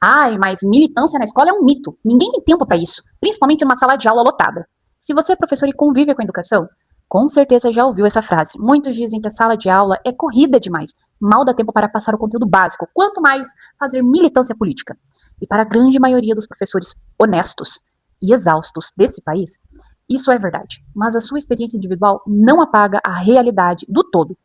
Ai, mas militância na escola é um mito. Ninguém tem tempo para isso, principalmente numa sala de aula lotada. Se você é professor e convive com a educação, com certeza já ouviu essa frase. Muitos dizem que a sala de aula é corrida demais. Mal dá tempo para passar o conteúdo básico, quanto mais fazer militância política. E para a grande maioria dos professores honestos e exaustos desse país, isso é verdade. Mas a sua experiência individual não apaga a realidade do todo.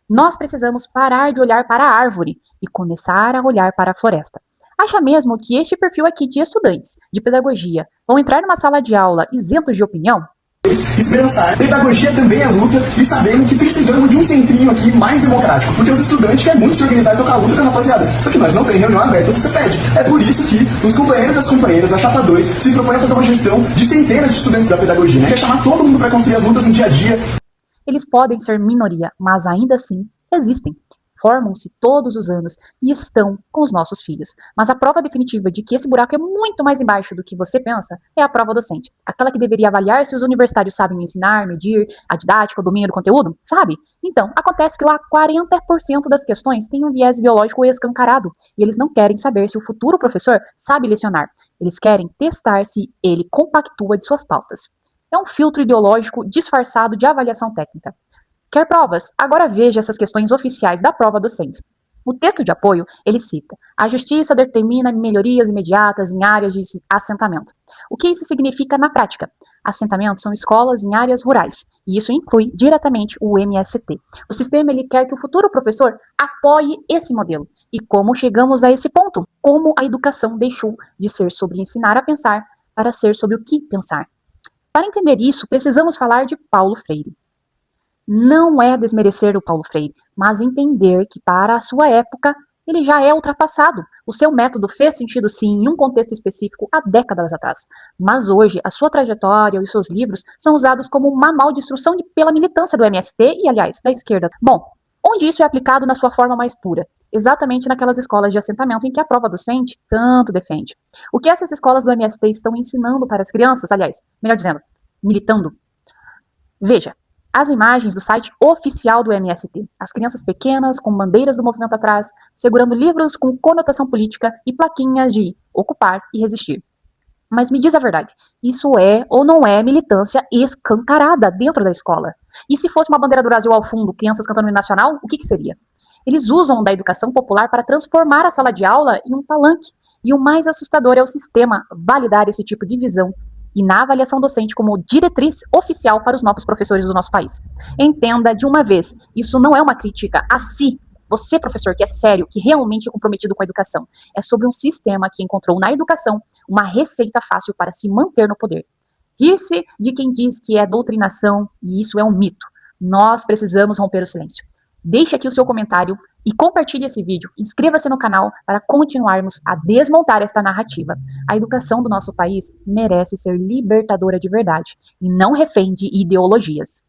Nós precisamos parar de olhar para a árvore e começar a olhar para a floresta. Acha mesmo que este perfil aqui de estudantes de pedagogia vão entrar numa sala de aula isentos de opinião? Esperançar, pedagogia também é luta e sabemos que precisamos de um centrinho aqui mais democrático, porque os estudantes querem muito se organizar e tocar luta com a rapaziada, só que nós não temos reunião aberta do CEPED. É por isso que os companheiros e as companheiras da Chapa 2 se propõem a fazer uma gestão de centenas de estudantes da pedagogia, né? Que é chamar todo mundo para construir as lutas no dia a dia. Eles podem ser minoria, mas ainda assim existem. Formam-se todos os anos e estão com os nossos filhos. Mas a prova definitiva de que esse buraco é muito mais embaixo do que você pensa é a prova docente. Aquela que deveria avaliar se os universitários sabem ensinar, medir a didática, o domínio do conteúdo, sabe? Então, acontece que lá 40% das questões têm um viés ideológico escancarado e eles não querem saber se o futuro professor sabe lecionar. Eles querem testar se ele compactua de suas pautas. É um filtro ideológico disfarçado de avaliação técnica. Quer provas? Agora veja essas questões oficiais da prova docente. O texto de apoio, ele cita: a justiça determina melhorias imediatas em áreas de assentamento. O que isso significa na prática? Assentamentos são escolas em áreas rurais, e isso inclui diretamente o MST. O sistema ele quer que o futuro professor apoie esse modelo. E como chegamos a esse ponto? Como a educação deixou de ser sobre ensinar a pensar para ser sobre o que pensar. Para entender isso, precisamos falar de Paulo Freire. Não é desmerecer o Paulo Freire, mas entender que para a sua época ele já é ultrapassado. O seu método fez sentido sim em um contexto específico há décadas atrás, mas hoje a sua trajetória e os seus livros são usados como um manual de instrução pela militância do MST e, aliás, da esquerda. Bom, onde isso é aplicado na sua forma mais pura? Exatamente naquelas escolas de assentamento em que a prova docente tanto defende. O que essas escolas do MST estão ensinando para as crianças, aliás, melhor dizendo, militando? Veja. As imagens do site oficial do MST. As crianças pequenas, com bandeiras do movimento atrás, segurando livros com conotação política e plaquinhas de ocupar e resistir. Mas me diz a verdade, isso é ou não é militância escancarada dentro da escola? E se fosse uma bandeira do Brasil ao fundo, crianças cantando o hino nacional, o que seria? Eles usam da educação popular para transformar a sala de aula em um palanque. E o mais assustador é o sistema validar esse tipo de visão e na avaliação docente como diretriz oficial para os novos professores do nosso país. Entenda de uma vez, isso não é uma crítica a si, você professor que é sério, que realmente é comprometido com a educação. É sobre um sistema que encontrou na educação uma receita fácil para se manter no poder. Rir-se de quem diz que é doutrinação, e isso é um mito. Nós precisamos romper o silêncio. Deixe aqui o seu comentário e compartilhe esse vídeo. Inscreva-se no canal para continuarmos a desmontar esta narrativa. A educação do nosso país merece ser libertadora de verdade e não refém de ideologias.